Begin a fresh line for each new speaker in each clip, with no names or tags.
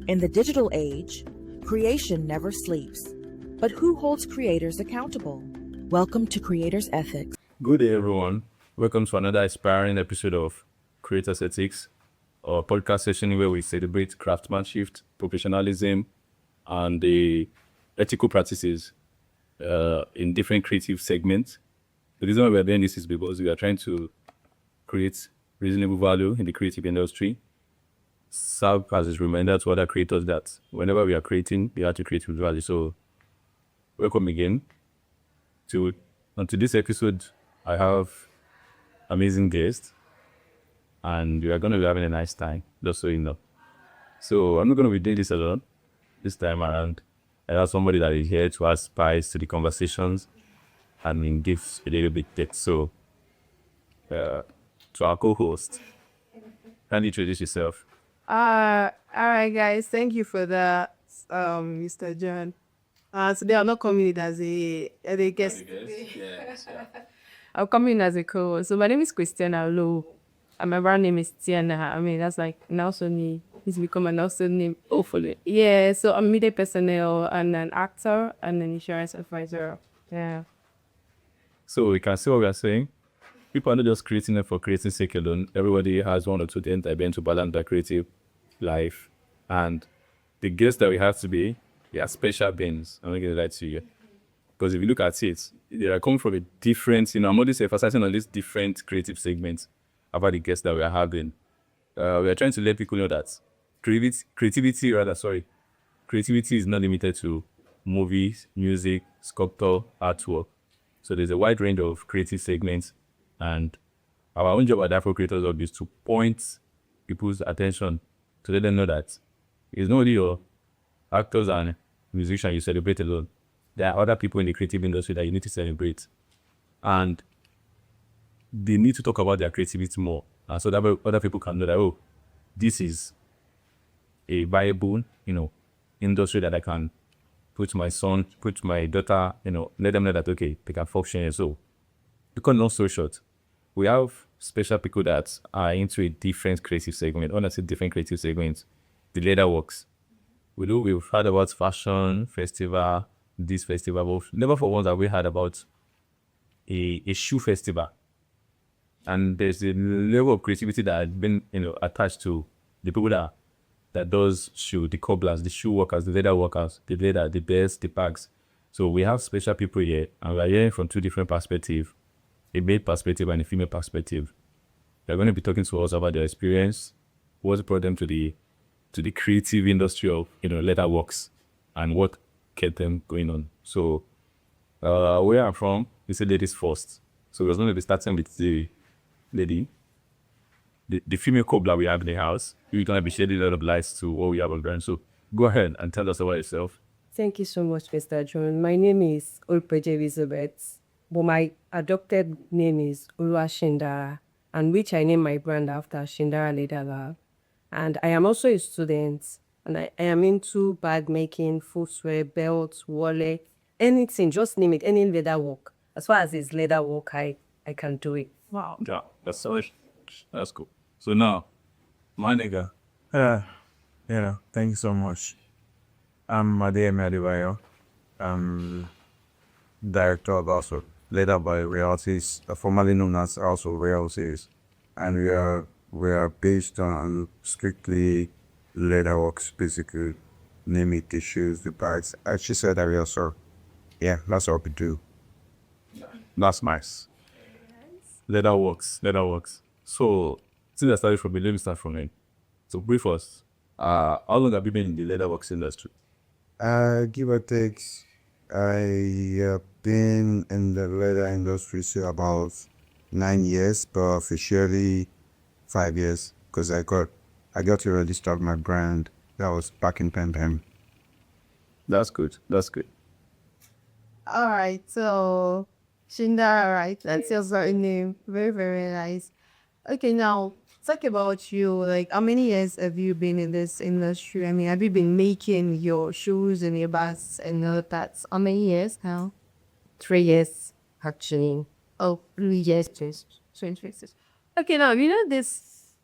In the digital age, creation never sleeps. But who holds creators accountable? Welcome to Creators Ethics.
Good day, everyone. Welcome to another inspiring episode of Creators Ethics, a podcast session where we celebrate craftsmanship, professionalism, and the ethical practices in different creative segments. The reason why we're doing this is because we are trying to create reasonable value in the creative industry, serve as a reminder to other creators that whenever we are creating, we have to create with value. So, welcome again. To this episode, I have amazing guests, and we are going to be having a nice time, just so you know. So I'm not going to be doing this alone this time around. I have somebody that is here to add spice to the conversations and give a little bit depth. So, to our co-host, can you introduce yourself?
All right, guys. Thank you for that, Mr. John. Today I'm not coming in as a guest.
Yes.
I'm coming in as a co-host. So my name is Christiana Lo. And my brand name is Tiana. I mean, that's like an also name. It's become an also name, hopefully. Yeah, so I'm media personnel and an actor and an insurance advisor. Yeah.
So we can see what we are saying. People are not just creating it for creating sake alone. Everybody has one or two things that been to balance their creative life. And the guests that we have today, they are special beings. I'm not going to lie to you. Because if you look at it, they are coming from a different, I'm always emphasizing on these different creative segments about the guests that we are having. We are trying to let people know that creativity is not limited to movies, music, sculpture, artwork. So there's a wide range of creative segments, and our own job at Afro Creators Hub is to point people's attention to let them know that it's not only your actors and musicians you celebrate alone. There are other people in the creative industry that you need to celebrate, and they need to talk about their creativity more, so that other people can know that, this is a viable, industry that I can put my son, put my daughter, let them know that, okay, they can function. So, because not so short, we have special people that are into a different creative segment. When I say different creative segments, the leather works. We've heard about fashion festival, this festival, but never for once have we heard about a shoe festival. And there's a level of creativity that has been, attached to the people that does shoe, the cobblers, the shoe workers, the leather workers, the leather, the bears, the bags. So we have special people here, and we're hearing from two different perspectives, a male perspective and a female perspective. They're going to be talking to us about their experience, what brought them to the creative industry of, leather works, and what kept them going on. So where I'm from, we say ladies first. So we're going to be starting with the lady, the female cobbler we have in the house. We're going to be shedding a lot of lights to what we have on ground. So go ahead and tell us about yourself.
Thank you so much, Mr. John. My name is Olpeje Elizabeth, but my adopted name is Ulwa Shindara, and which I named my brand after Shindara Leather Lab. And I am also a student, and I am into bag making, footwear, belts, wallet, anything, just name it, any leather work. As far as it's leather work, I can do it.
Wow. Yeah, that's cool. So now, my nigga.
Thank you so much. I'm Ade Medivayo. I'm director of also Leather by Realties, formerly known as also Realties. And we are based on strictly leather works, basically. Name it, the shoes, the bags. I actually said that we also, that's what we do.
That's nice. Leather works. So, since I started from let me start from it. So, brief us. How long have you been in the leather works industry?
Give or take, I have been in the leather industry for about 9 years, but officially 5 years, because I got to really start my brand. That was back in pandemic.
That's good.
All right, so Shindara, right? That's your name. Very, very nice. Okay, now talk about you. Like, how many years have you been in this industry? I mean, have you been making your shoes and your bags and all that? How many years now? 3 years, actually. Oh, 3 years, just 20 years. Okay, now, this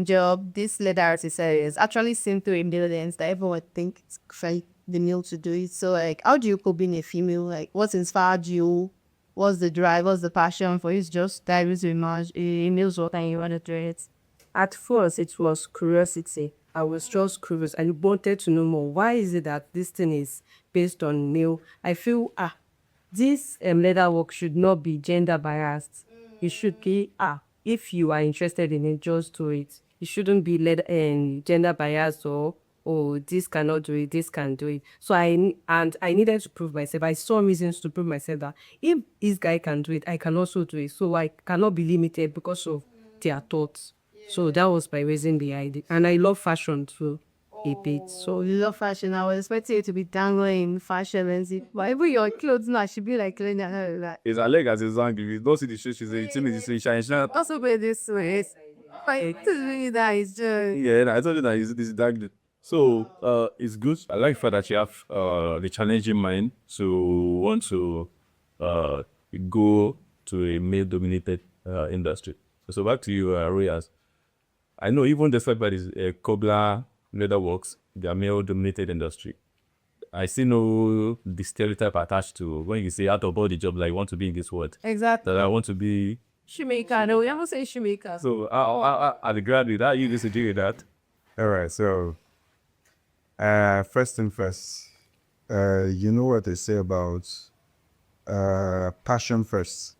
job, this leather artist is actually seen through a millions that everyone think it's quite the male to do it. So like, how do you cope being a female? Like, what inspired you? What's the drive? What's the passion for you? It's just diving to a male's work and you want to do it.
At first, it was curiosity. I was just curious. I wanted to know more. Why is it that this thing is based on male? I feel, this leather work should not be gender biased. It should be, if you are interested in it, just do it. It shouldn't be gender biased or, oh, this cannot do it, this can do it. So I needed to prove myself. I saw reasons to prove myself that if this guy can do it, I can also do it. So I cannot be limited because of their thoughts. So that was my reason behind it. And I love fashion too, a bit. So
You love fashion. I was expecting you to be dangling fashion and see. But even your clothes now should be like clean and like.
It's a leg as a zangi. You don't see the shoes. She's a team is shine.
Also, by this way, like, this is really nice. Just
Yeah, I told you that this is dark. So it's good. I like the fact that you have the challenging mind to want to go to a male-dominated industry. So back to you, Royas. I know even the fact that it's a cobbler leather works, they are male-dominated industry. I see no the stereotype attached to when you say out of all the jobs that you want to be in this world.
exactly.
That I want to be.
Shoemaker. No, we haven't say shoemaker.
So at the graduate, how you disagree with that?
All right, so first thing first, you know what they say about passion first.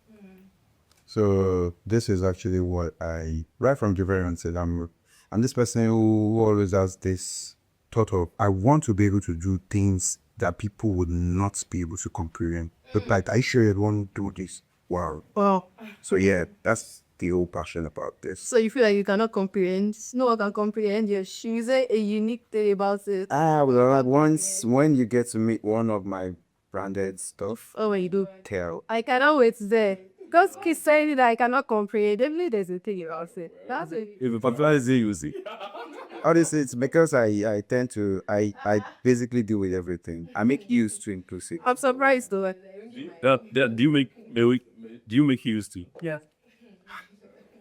So this is actually what I, right from the very onset, I'm this person who always has this thought of, I want to be able to do things that people would not be able to comprehend. But like, I sure you won't do this. Wow.
Wow.
So yeah, that's the whole passion about this.
So you feel like you cannot comprehend. No one can comprehend your shoes. A unique thing about it.
Well, once when you get to meet one of my branded stuff,
Oh, when you do.
tell.
I cannot wait there. Because keep saying that I cannot comprehend. Definitely there's a thing about it. That's it.
If a particular is you see.
Honestly, it's because I tend to, I basically deal with everything. I make use to inclusive.
I'm surprised though.
Do you make heels too?
yeah.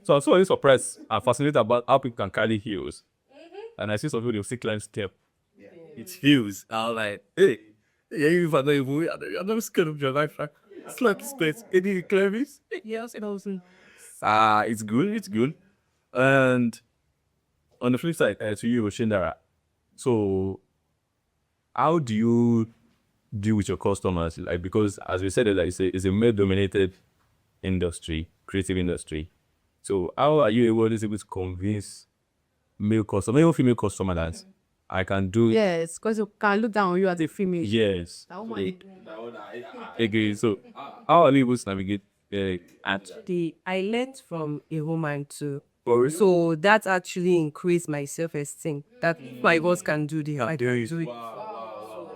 So I'm so really surprised and fascinated about how people can carry heels. And I see some people they'll see climb step. It's heels. I'm like, hey, yeah, you if I know you, I'm not scared of your life. Right? Slap space. Any clevis?
Yes, it also.
It's good. It's good. And on the flip side, to you, Shindara. So, how do you deal with your customers? Like, because as we said, like, it's a male-dominated industry, creative industry. So, how are you able to convince male customer, even female customer that I can do it?
Yes, because you can look down on you as a female.
Yes.
That one.
Okay, so how are you able to navigate at
I learned from a woman too.
Boris?
So that actually increased my self-esteem. That my boss can do this, I can do it.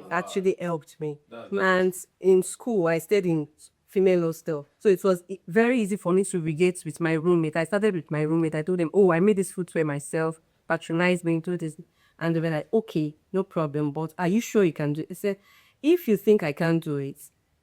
Actually helped me. And in school, I stayed in female hostel. So it was very easy for me to relate with my roommate. I started with my roommate. I told them, oh, I made this footwear myself. Patronize me into this. And they were like, okay, no problem. But are you sure you can do it? I said, if you think I can't do it,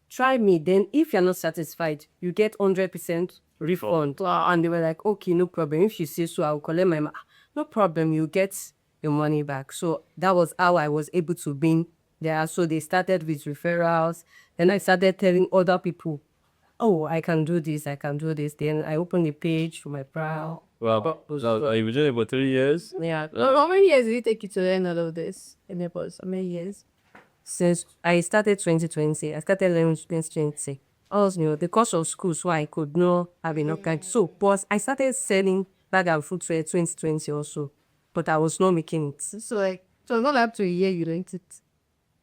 try me. Then if you're not satisfied, you get 100% refund. And they were like, okay, no problem. If you say so, I'll collect my money. No problem. You get your money back. So that was how I was able to be there. So they started with referrals. Then I started telling other people, oh, I can do this. I can do this. Then I opened a page for my brow.
Well, you were doing it for 3 years?
Yeah. How many years did it take you to learn all of this? In Naples? How many years?
Since I started 2020, I started learning 2020. Also, the course of school, so I could not have enough time. So, but I started selling bag and footwear 2020 also, but I was not making it.
So like, so not up to a year you learned it.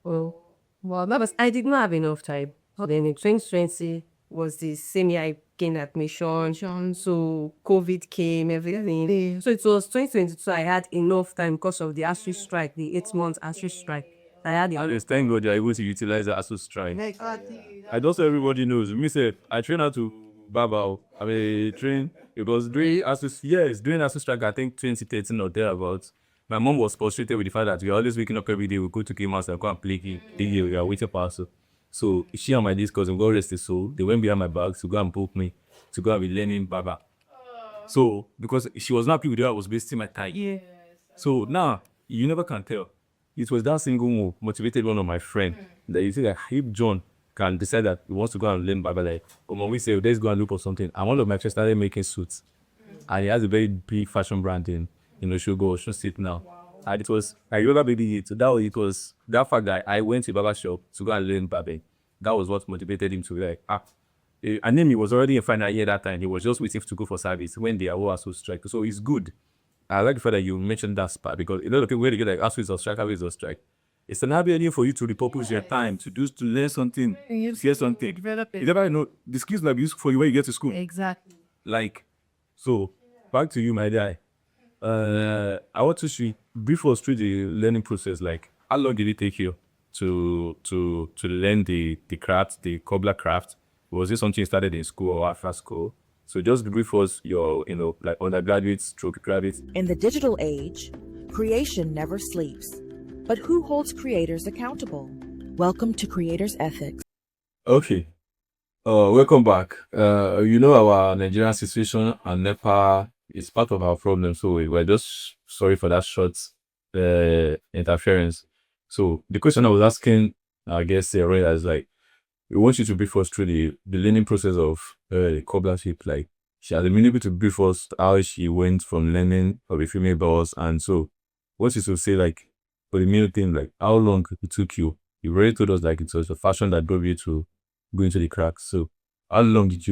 Well, that was, I did not have enough time. Then in 2020 was the same year I gained admission. So COVID came, everything. So it was 2022. I had enough time because of the ASU strike, the 8 months ASU strike. I had
Yes, thank God you're able to utilize the ASU strike.
Exactly.
I don't say everybody knows. Me say I train how to Baba. I mean train because during ASU strike, I think 2013 or thereabouts. My mom was frustrated with the fact that we are always waking up every day. We go to game house and go and play game. We are waiting for us. So she and my disc cousin, God rest his soul, they went behind my back to go and book me to go and be learning Baba. So because she was not happy with where I was wasting my time. So now you never can tell. It was that single move motivated one of my friends that you see that if John can decide that he wants to go and learn Bible, like, when we say, let's go and look for something. And one of my friends started making suits. And he has a very big fashion brand in Oshogo, Osun State now. And it was, I remember maybe it was that fact that I went to a barber shop to go and learn barbering. That was what motivated him to be like, and then he was already in final year that time. He was just waiting to go for service when the award was strike. So it's good. I like the fact that you mentioned that part because a lot of people when they get like ASU is on strike, ASU is on strike. It's an avenue for you to repurpose your time to learn something, to hear something. You never know the skills might be useful for you when you get to school.
Exactly.
Like, so back to you, my guy. I want to brief us through the learning process. Like, how long did it take you to learn the craft, the cobbler craft? Was it something you started in school or after school? So just brief us your, like undergraduate, stroke graduate.
In the digital age, creation never sleeps. But who holds creators accountable? Welcome to Creators Ethics.
Okay. Welcome back. Our Nigerian situation and NEPA is part of our problem. So we're just sorry for that short interference. So the question I was asking, I guess, Roya, is like, we want you to brief us through the learning process of the cobblership. Like, she has been able to brief us how she went from learning of a female boss. And so, what you to say, like, for the male thing, like, how long it took you? You already told us, like, it was the fashion that drove you to go into the cracks. So, how long did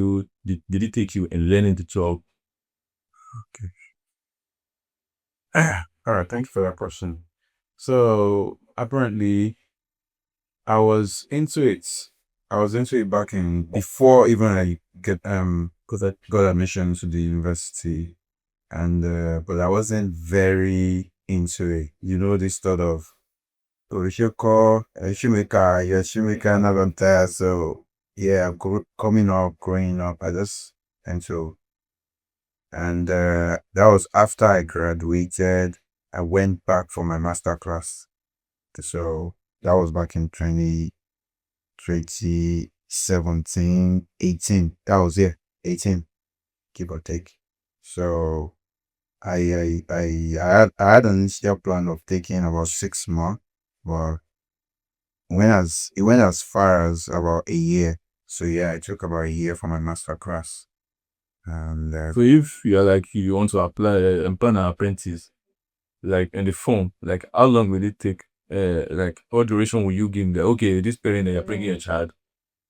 it take you in learning the job?
Okay. All right. Thank you for that question. So apparently, I was into it. Back in before even I got admission to the university, and but I wasn't very into it. You know, this sort of you're shoemaker, now. So yeah, growing up, I just into, and that was after I graduated. I went back for my master class. So that was back in 2017, 18. That was 18, give or take. So I had an initial plan of taking about 6 months, but it went as far as about a year. So yeah, it took about a year for my master class. And
So if you're like, you want to apply and plan an apprentice, like in the form, like how long will it take? Like what duration will you give them? Okay, this parent that you're bringing a child,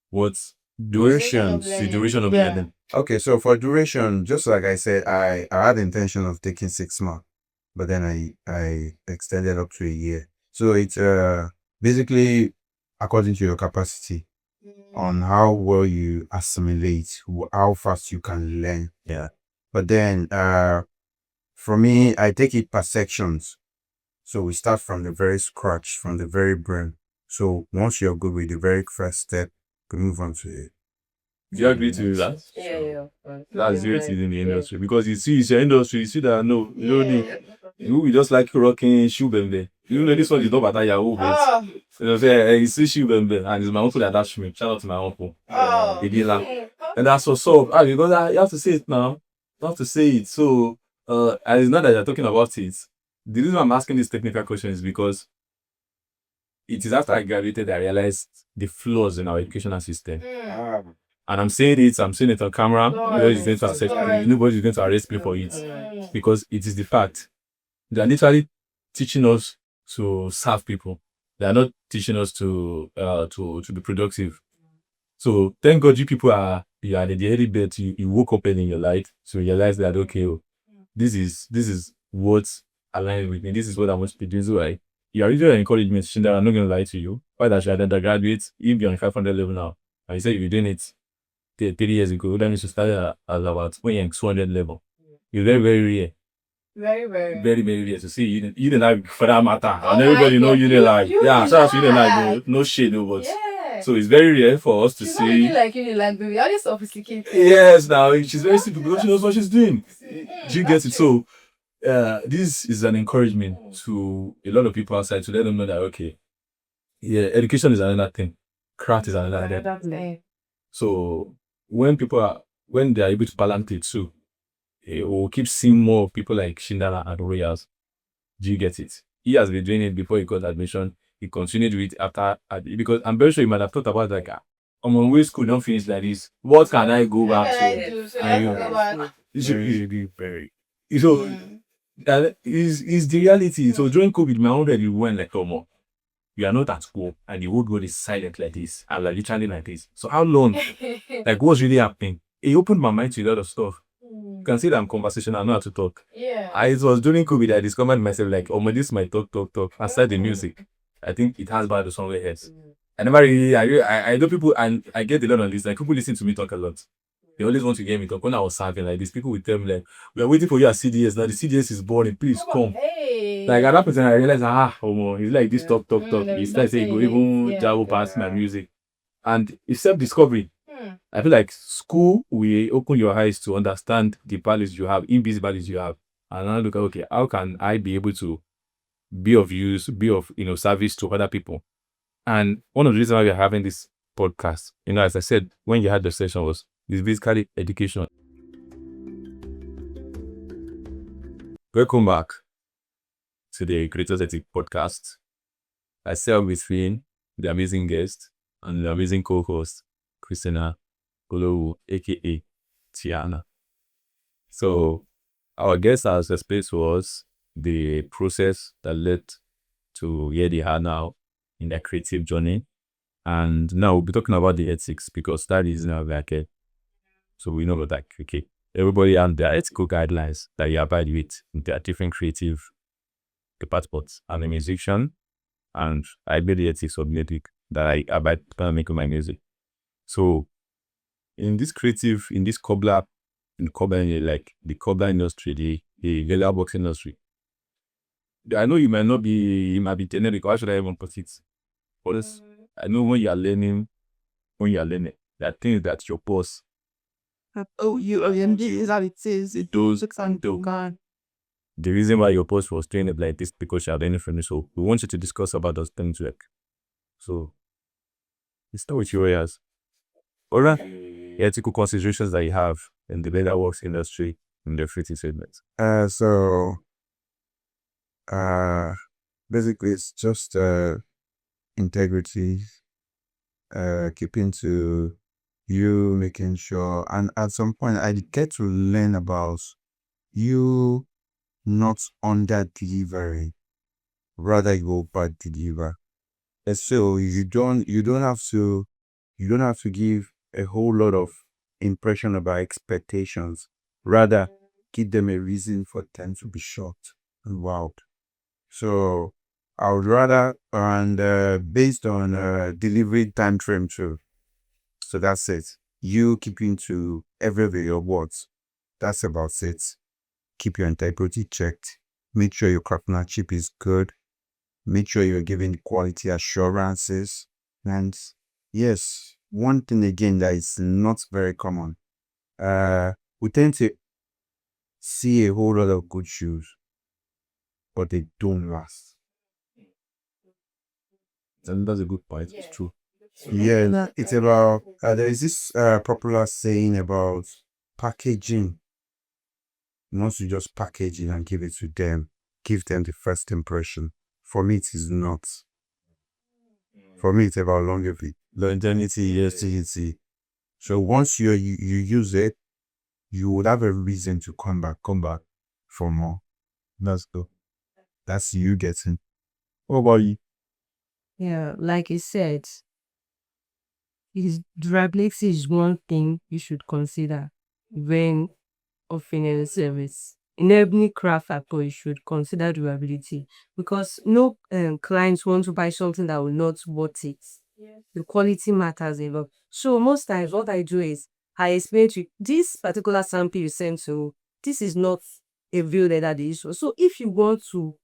what's
duration.
the duration of
Yeah.
learning?
Okay, so for duration, just like I said, I had the intention of taking 6 months, but then I extended up to a year. So it's basically according to your capacity on how well you assimilate, how fast you can learn. Yeah. But then for me, I take it per sections. So we start from the very scratch, from the very brain. So once you're good with the very first step, we move on to it.
Do you agree to that?
Yeah.
That's zero in the industry because you see, it's your industry. You see that no, you don't need. You just like rocking shoe bembe. You know this one is not about Yahoo, but you see shoe bembe, and it's my uncle that attached me. Shout out to my uncle. He did that, and that's what's up. Because you have to say it now. You have to say it. So, and it's not that you're talking about it. The reason I'm asking this technical question is because it is after I graduated that I realized the flaws in our educational system. And I'm saying it on camera. Nobody's going to accept me. Nobody's going to arrest me for it. Because it is the fact. They are literally teaching us to serve people. They are not teaching us to be productive. So thank God you people are at the early bed. You woke up early in your life to realize that okay, this is what's aligned with me. This is what I want to be doing. So you are really encouraging me, Shinda. I'm not going to lie to you. Why that you are undergraduate, if you're on 500 level now, and you say you're doing it 3 years ago, that means you started at about 200 level. It's very, very rare. Very, very rare to see you didn't like for that matter. And everybody know you didn't like. Yeah, shout out to you didn't like, no shade, no but. So it's very rare for us to see.
You didn't like, baby. All this sophisticated.
Yes, now she's very simple because she knows what she's doing. Do you get it? So this is an encouragement to a lot of people outside to let them know that okay, yeah, education is another thing, craft is another thing. So when they are able to balance it too, we'll keep seeing more people like Shindala and Royals. Do you get it? He has been doing it before he got admission. He continued with it after, because I'm very sure you might have thought about like, I'm on way school, don't finish like this. What can I go back to? It should be very. So that is the reality. So during COVID, my own already went like, oh, more. You are not at school, and the whole world is silent like this, and like literally like this. So how long? Like, what's really happening? It opened my mind to a lot of stuff. You can see that I'm conversational, I know how to talk. It was during COVID I discovered myself like, oh my, this is my talk. Aside the music, I think it has value somewhere else. I never really, I know people, and I get a lot on this. Like, people listen to me talk a lot. They always want to hear me talk. When I was serving like this, people would tell me like, we are waiting for you at CDS. Now the CDS is boring. Please come. Like at that point, I realized, he's like this talk. He's like saying, go even jabo past my music. And it's self-discovery. I feel like school will open your eyes to understand the values you have, invisible values you have. And now look at, okay, how can I be able to be of use, be of service to other people? And one of the reasons why we're having this podcast, as I said, when you had the session was basically education. Welcome back to the Creators Ethic podcast. I serve between the amazing guest and the amazing co-host, Christina Olowu, aka Tiana. So our guest has explained to us the process that led to where they are now in their creative journey. And now we'll be talking about the ethics, because that is now like it. So we know that, okay, everybody has their ethical guidelines that you abide with in their different creative departments. I'm a musician, and I made the ethics of music that I abide by making my music. So in this cobbler, like the cobbler industry, the leather box industry, I know you might be generic. Why should I even put it? But I know when you are learning, there are things that your boss.
is how it says. It does.
The reason why your boss was doing it like this because you had anything. So we want you to discuss about those things. Like, so let's start with your areas. All right. Ethical considerations that you have in the leather works industry in the creative segment.
Basically it's just integrity, keeping to you, making sure, and at some point I get to learn about you not under delivering, rather you over deliver. And so you don't have to give a whole lot of impression about expectations, rather give them a reason for them to be shocked and wowed. So I would rather, and based on delivery time frame too. So that's it. You keeping to every of your words. That's about it. Keep your integrity checked. Make sure your craftsmanship is good. Make sure you're giving quality assurances. And yes, one thing again that is not very common. We tend to see a whole lot of good shoes, but they don't last.
And that's a good point. It's true.
Yeah, it's about, there is this popular saying about packaging. Not to just package it and give it to them, give them the first impression. For me, it is not. For me, it's about longevity, yes. So once you use it, you would have a reason to come back for more. That's good. That's you getting. What about you?
Yeah, like you said, durability is one thing you should consider when offering any service. In any craft at all, you should consider durability, because no clients want to buy something that will not worth it. The quality matters a lot. So most times what I do is I explain to you, this particular sample you sent to, this is not a real leather they use. So if you want to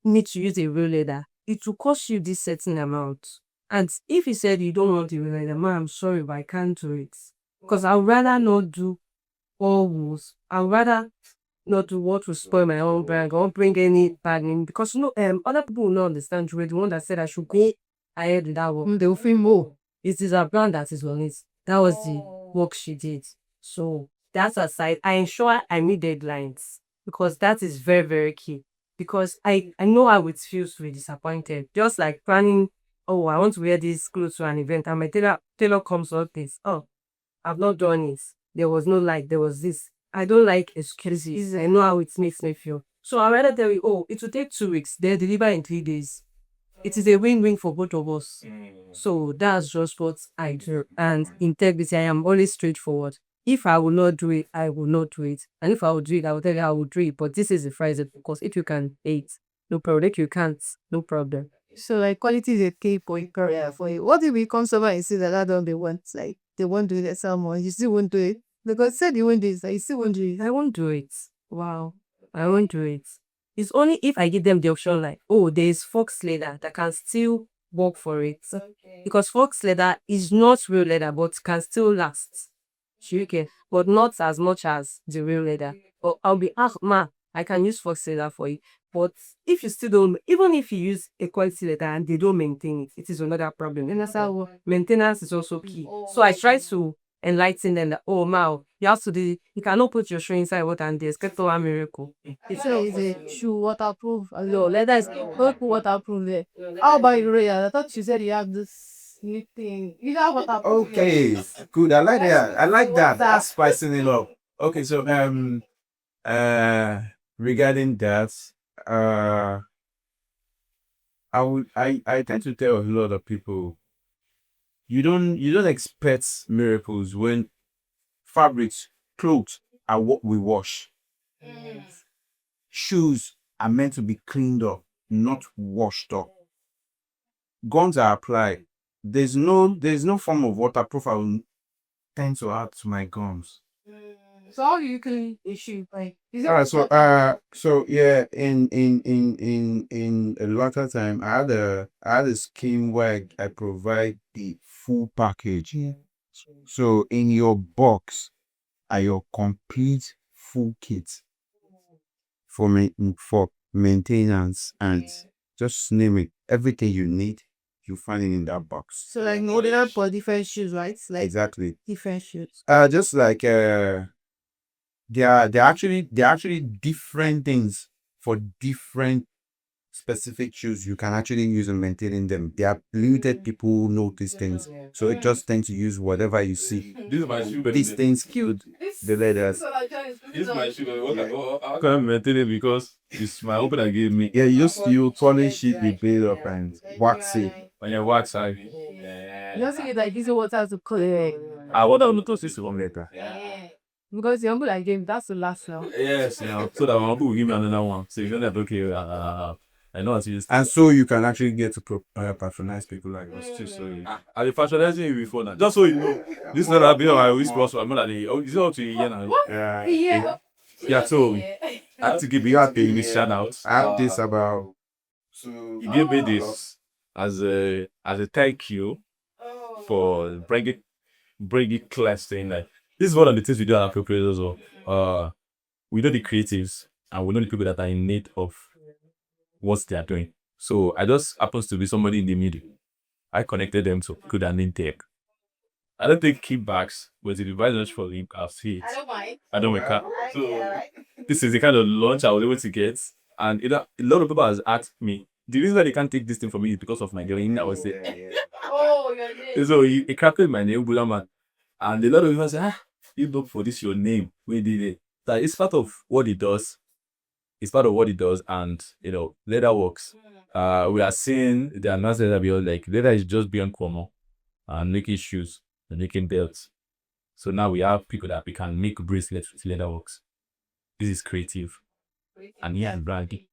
need to use a real leather, it will cost you this certain amount. And if you said you don't want the real leather, man, I'm sorry, but I can't do it. Because I'd rather not do all wool. I'd rather not do what will spoil my own brand or bring any bad in, because other people will not understand. You were the one that said I should go ahead with that work. They will feel more. It is a brand that is on it. That was the work she did. So that aside, I ensure I meet deadlines because that is very, very key. Because I know how it feels to be disappointed. Just like planning, oh, I want to wear this clothes to an event, and my tailor comes up this, oh, I've not done it. There was no light, there was this. I don't like excuses. I know how it makes me feel. So I rather tell you, oh, it will take 2 weeks. They deliver in 3 days. It is a win-win for both of us. So that's just what I do. And integrity, I am always straightforward. If I will not do it, I will not do it. And if I will do it, I will tell you I will do it. But this is the phrase, because if you can eat, no problem. If you can't, no problem.
So like quality is a key point career for you. What if we come somewhere and see that I don't they want, like they won't do it someone, you still won't do it? Because you said you won't do it, like, you still won't do it.
I won't do it. Wow. I won't do it. It's only if I give them the option like, oh, there is fox leather that can still work for it. Because fox leather is not real leather, but can still last. Okay. But not as much as the real leather. But I'll be, ma, I can use fox leather for you. But if you still don't, even if you use a quality leather and they don't maintain it, it is another problem. And that's how maintenance is also key. So I try to enlighten them that, oh, Mao, you have to do, you cannot put your shoe inside water and there's get a miracle.
It's a shoe waterproof. No, leather is not waterproof there. How about you, Rhea? I thought you said you have this new thing. You have waterproof.
Okay, good. I like that. I like that. That's spicing it up. Okay, so regarding that, I tend to tell a lot of people, you don't expect miracles when fabrics, clothes are what we wash. Shoes are meant to be cleaned up, not washed up. Guns are applied. There's no form of waterproof I will tend to add to my gums.
So how do you clean a shoe? Like, is it
All right, so yeah, in a lot of time, I had a scheme where I provide the full package.
Yeah.
So in your box are your complete full kit for maintenance and just name it. Everything you need, you find it in that box.
So like no order for different shoes, right? Like
Exactly.
different shoes.
Just like they're actually different things for different specific shoes. You can actually use and maintaining them. They are limited people who know these things, so it just tend to use whatever you see.
This is my shoe.
These things cute. The leathers.
This is my shoe. How can I maintain it? Because it's my opener gave me.
Yeah, you polish it, you build up and wax it.
When you wax, I.
You don't see it like this is what has to clear.
I want to notice this one later.
Because you're like game, that's the last now.
Yes, yeah. So that one will give me another one. So you don't have to okay. I know how to use.
And so you can actually get to patronize people like us too.
So I'll be patronizing you before now. Just so you know, this is not a bit of my whisper. So I'm not like, oh, it's not to you now. Yeah. So I have to give you a shout out.
I have this about.
So you gave me this as a thank you for bringing class thing. Like this is one of the things we do at Afro Creators as well. We know the creatives and we know the people that are in need of what they are doing. So I just happens to be somebody in the middle. I connected them to good and intake. I don't take kickbacks, but the advisors for link, I'll see it. I don't make up. So this is the kind of launch I was able to get. And a lot of people has asked me, the reason why they can't take this thing from me is because of my girl. I was there. So he cracked my name, Bulaman. And a lot of people say, you look for this your name. We did it. So it's part of what he does. It's part of what he does, and leather works. We are seeing the announcement that beyond like leather is just beyond common, and making shoes and making belts. So now we have people that we can make bracelets with leather works. This is creative, and and bragging.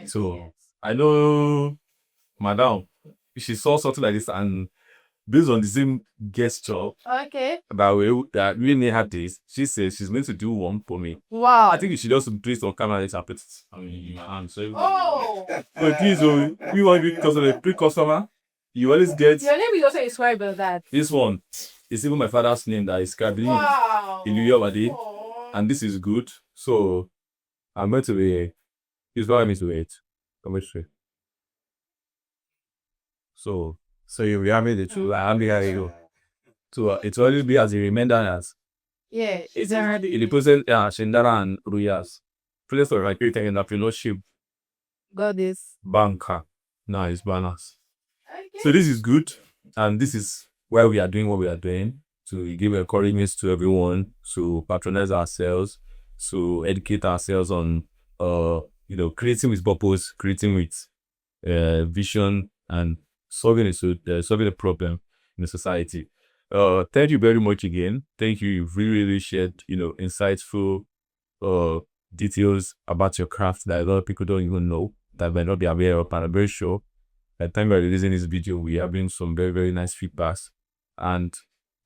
So I know, madam, she saw something like this, and based on the same gesture that we may have this, she says she's going to do one for me.
Wow.
I think you should also do it on camera and put it in my hand. So but please, we want to because of the pre-customer, you always get
Your name is also inscribed on that.
this one. It's even my father's name that is inscribed in Iluyawade, and this is good. So I'm going to be. It's what I mean to wait. Come straight. So you have it too. I'm here. So it always be as a reminder as
Yeah.
It represents Shindara and Ruyas. Place of creating entrepreneurship
Got this.
banker. Now it's balance. So this is good, and this is why we are doing what we are doing, to give encouragement to everyone, to patronize ourselves, to educate ourselves on creating with purpose, creating with vision, and solving a problem in the society. Thank you very much again. Thank you. You've really shared insightful details about your craft that a lot of people don't even know, that might not be aware of. And I'm very sure by the time we're releasing this video, we are having some very, very nice feedbacks. And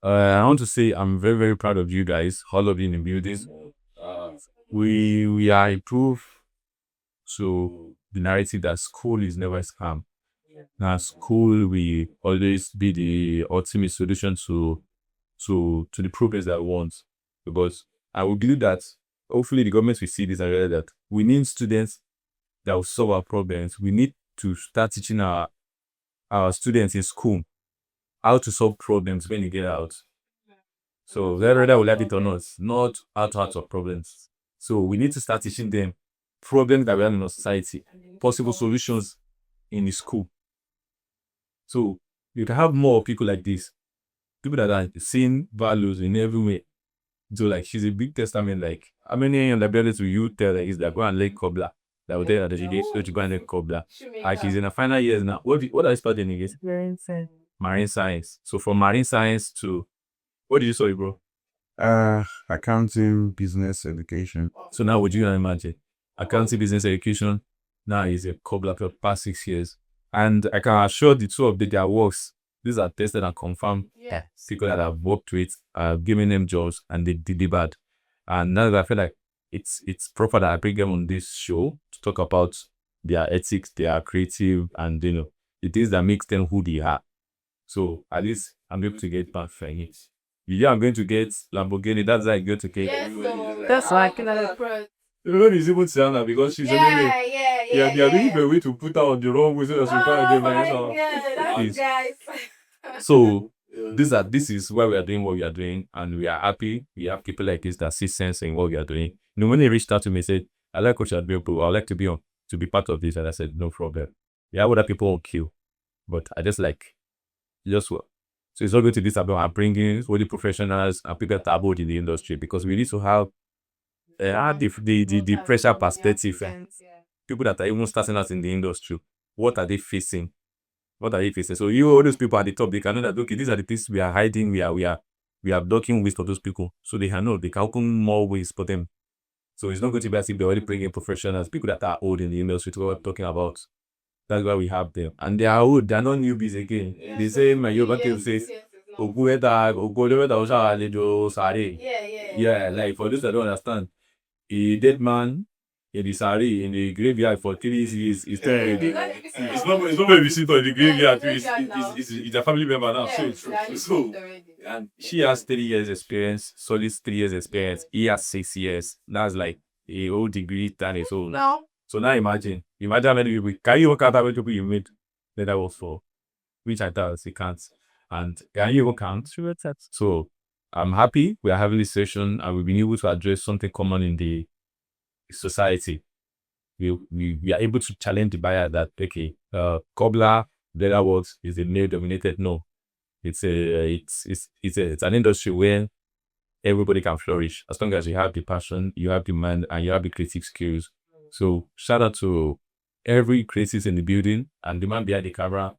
I want to say I'm very, very proud of you guys, all of you in the building. We are improved to the narrative that school is never a scam. Now, school will always be the ultimate solution to the progress that we want. Because I will believe that hopefully the government will see this and realize that we need students that will solve our problems. We need to start teaching our students in school how to solve problems when they get out. So whether they will like it or not how to solve problems. So we need to start teaching them problems that we have in our society, possible solutions in the school. So you can have more people like this, people that are seeing values in every way. So like she's a big testament. Like how many librarians will you tell is that go and learn cobbler? That will tell her that she to go and learn cobbler. And she's in her final years now. What are you studying again?
Marine science.
Marine science. So from marine science to what did you study, bro?
Accounting, business, education.
So now would you imagine accounting, business, education now is a cobbler for the past 6 years. And I can assure the two of their works, these are tested and confirmed.
Yeah.
People that have worked with, giving them jobs, and they delivered. And now that I feel like it's proper that I bring them on this show to talk about their ethics, their creative, and the things that makes them who they are. So at least I'm able to get back from it. Yeah, I'm going to get Lamborghini. That's how I go to get.
Yes, so
That's why I can
Everyone is even saying that because she's anyway. They are looking for a way to put her on the wrong way so that she can't get
guys.
So this is why we are doing what we are doing, and we are happy. We have people like this that see sense in what we are doing. When they reached out to me and said, I like what you're doing, but I'd like to be part of this, and I said, no problem. Yeah, other people will kill, but I just work. So it's all going to this about bringing all the professionals and people that are both in the industry, because we need to have the pressure perspective. People that are even starting out in the industry, what are they facing? So all those people at the top, they can know that okay, these are the things we are hiding. We are blocking ways for those people, so they can know they can open more ways for them. So it's not going to be as if they're already bringing professionals, people that are old in the industry to what we're talking about. That's why we have them, and they are old. They are not newbies again. They say my Yoruba people say, yeah, like for those that don't understand, a dead man in the sari in the graveyard for 3 years is terrible. It's not a visitor in the graveyard. It's a family member now. So and she has 3 years experience, solid 3 years experience. He has 6 years. That's like a whole degree than his own.
No.
So now imagine how many people. Can you work out how many people you made that was for? Which I thought he can't. And can you even count? So I'm happy we are having this session and we've been able to address something common in the society. We are able to challenge the buyer that okay, cobbler, leather works is a male dominated. No, it's an industry where everybody can flourish as long as you have the passion, you have the mind, and you have the creative skills. So shout out to every creative in the building and the man behind the camera,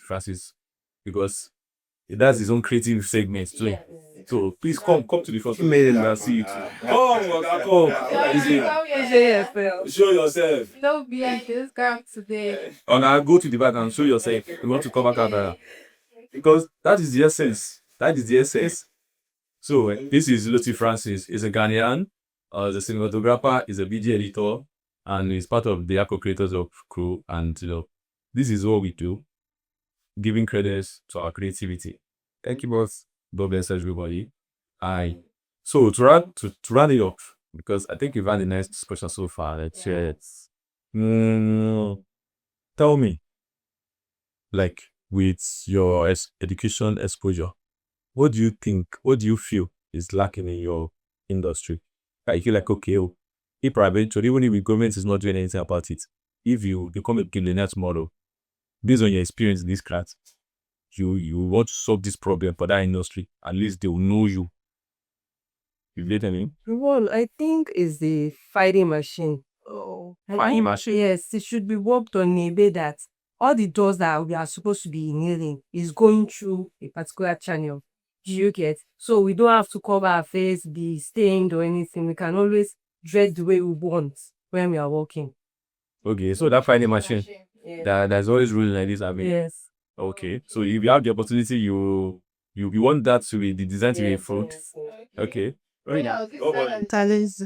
Francis, because that's his own creative segment too. So please come to the front. And see it. Come. Show yourself.
No behind this girl today.
And I'll go to the back and show yourself. You want to cover camera. Because that is the essence. So this is Loti Francis. He's a Ghanaian. The cinematographer is a video editor. And he's part of the co-creators of Crew. And this is what we do. Giving credits to our creativity. Thank you both. God bless everybody. So to round it up, because I think you've had a nice discussion so far. Let's share it. Tell me, like with your education exposure, what do you think? What do you feel is lacking in your industry. I feel like, okay, if private, or even if the government is not doing anything about it, if you become a billionaire tomorrow, based on your experience in this craft, you want to solve this problem for that industry, at least they will know you. You get any?
One, I think, is the fighting machine.
Fighting machine?
Yes, it should be worked on in a way that all the doors that we are supposed to be inhaling is going through a particular channel. Do you get? So we don't have to cover our face, be stained or anything. We can always dress the way we want when we are walking.
Okay, so that fighting machine,
Yeah.
there's always rules like this, I mean.
Yes.
Okay, so if you have the opportunity, you want that to be the design to be a fruit.
Yes.
Okay.
Talents.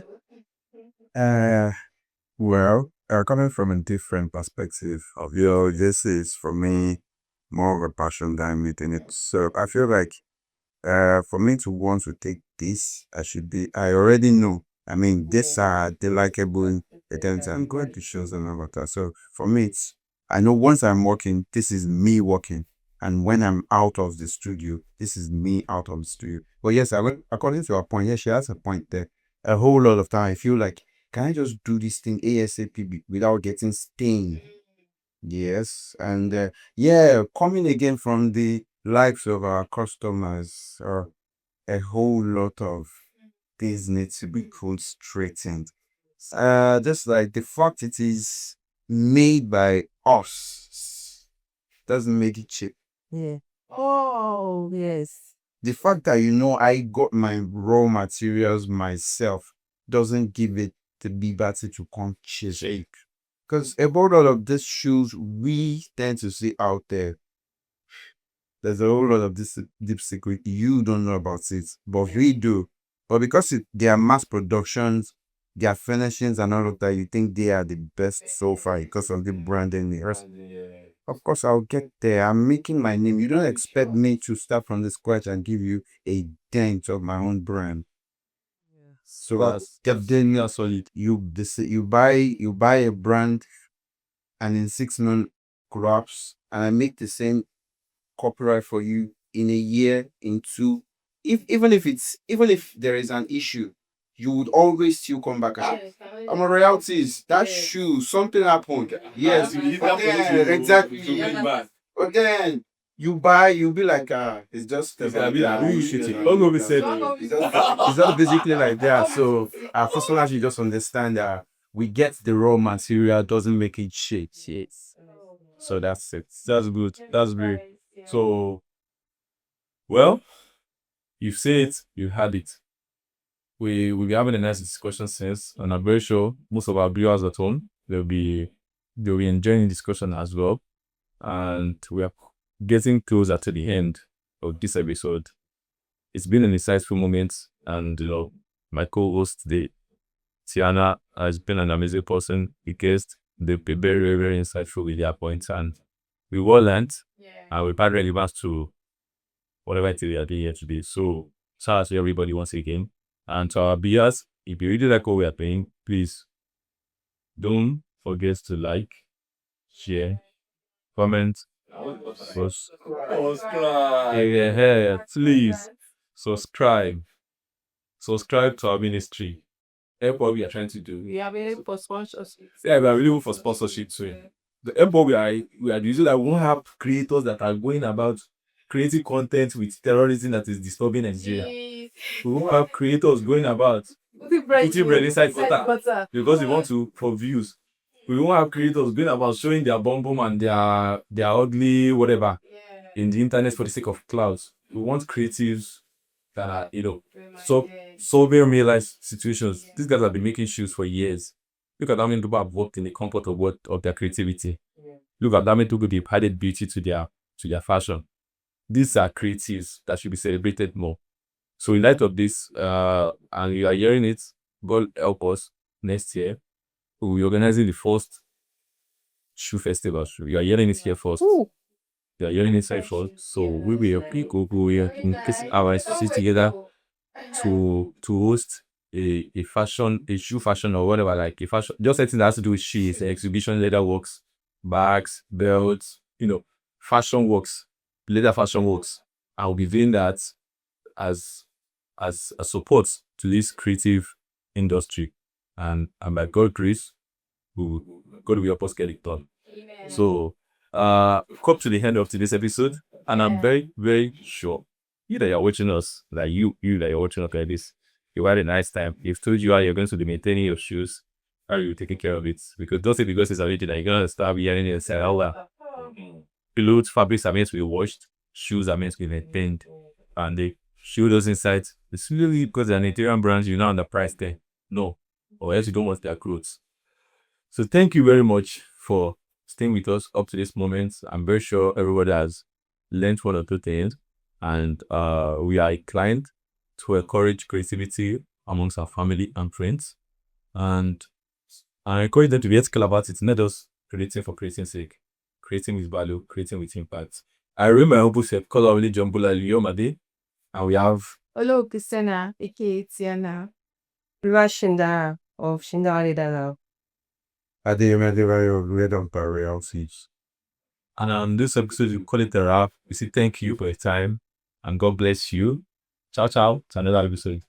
Well, coming from a different perspective of this is for me more of a passion than anything. So I feel like for me to want to take this, I already know. I mean, these are the likable attempts. I'm going to show them about that. So for me, I know once I'm working, this is me working. And when I'm out of the studio, this is me out of the studio. But yes, according to her point, yes, she has a point there. A whole lot of time, I feel like, can I just do this thing ASAP without getting stained? Yes. And coming again from the likes of our customers, a whole lot of things need to be put straightened. Just like the fact it is made by us doesn't make it cheap.
Yeah. Oh, yes.
The fact that I got my raw materials myself doesn't give it the liberty to come cheap. Because about all of these shoes we tend to see out there, there's a whole lot of this deep secret you don't know about it, but we do. But because they are mass productions, their finishings and all of that, you think they are the best so far because of the branding. Of course, I'll get there. I'm making my name. You don't expect me to start from the scratch and give you a dent of my own brand. So that's solid. You buy a brand, and in 6 months collapse, and I make the same copyright for you in a year, in two. Even if there is an issue, you would always still come back and say, I'm a royalties. That shoe, something happened. Yes, exactly. But then you'll be like, it's just it's just basically like that. So first of all, you just understand that we get the raw material doesn't make it shit. So that's it.
That's good. That's great. So, well, you've said it, you had it. We'll be having a nice discussion since, and I'm very sure most of our viewers at home, they'll be enjoying the discussion as well. And we are getting closer to the end of this episode. It's been an insightful moment, and my co-host today, Tiana, has been an amazing person. The guest, they've been very, very, very insightful with their points, and we all learned, and we've had relevance to whatever it is we are doing here today. So, shout out to everybody once again. And to our viewers, if you really like what we are doing, please don't forget to like, share, comment, please subscribe to our ministry. Help what we are trying to do.
We are waiting for sponsorship.
Yeah, we are really looking for sponsorship too. The help what we are using that we won't have creators that are going about creating content with terrorism that is disturbing Nigeria. We won't have creators going about putting bread inside butter because we want to for views. We won't have creators going about showing their bum and their ugly whatever in the internet for the sake of clouds. We want creatives that are solving real life situations. These guys have been making shoes for years. Look at how many people have worked in the comfort of their creativity. Look at how many people they've added beauty to their fashion. These are creatives that should be celebrated more. So in light of this, and you are hearing it, God help us next year. We'll be organizing the first shoe festival. You are hearing it here first. You are hearing it here first. So we will people in case our sit together to host a shoe fashion or whatever, like a fashion, just something that has to do with shoes, exhibition, leather works, bags, belts, fashion works, leather fashion works. I will be doing that as as a support to this creative industry. And by God's grace, God will help us get it done. So, come to the end of today's episode, and I'm very, very sure you that you're watching us, like you that you're watching us like this, you had a nice time. You've told you how you're going to be maintaining your shoes, how you're taking care of it. Because don't say because it's already that you're gonna start hearing it and say, oh well, clothes, fabrics are meant to be washed, shoes are meant to be maintained, and they show those insights. It's really because they're Nigerian brands, you're not on the price there. No, or else you don't want their clothes. So thank you very much for staying with us up to this moment. I'm very sure everybody has learned one or two things, and we are inclined to encourage creativity amongst our family and friends. And I encourage them to be ethical about it, not just creating for creating's sake. Creating with value, creating with impact. I remember my uncle said, "Call only Jambula Liyomade," and we have
Hello, Christina, aka Tiana.
Shindara of Shindara Leader Lab.
Adeyemi Adebayo, Red Empire Royalties.
And on this episode, we call it a wrap. We say thank you for your time and God bless you. Ciao, ciao. To another episode.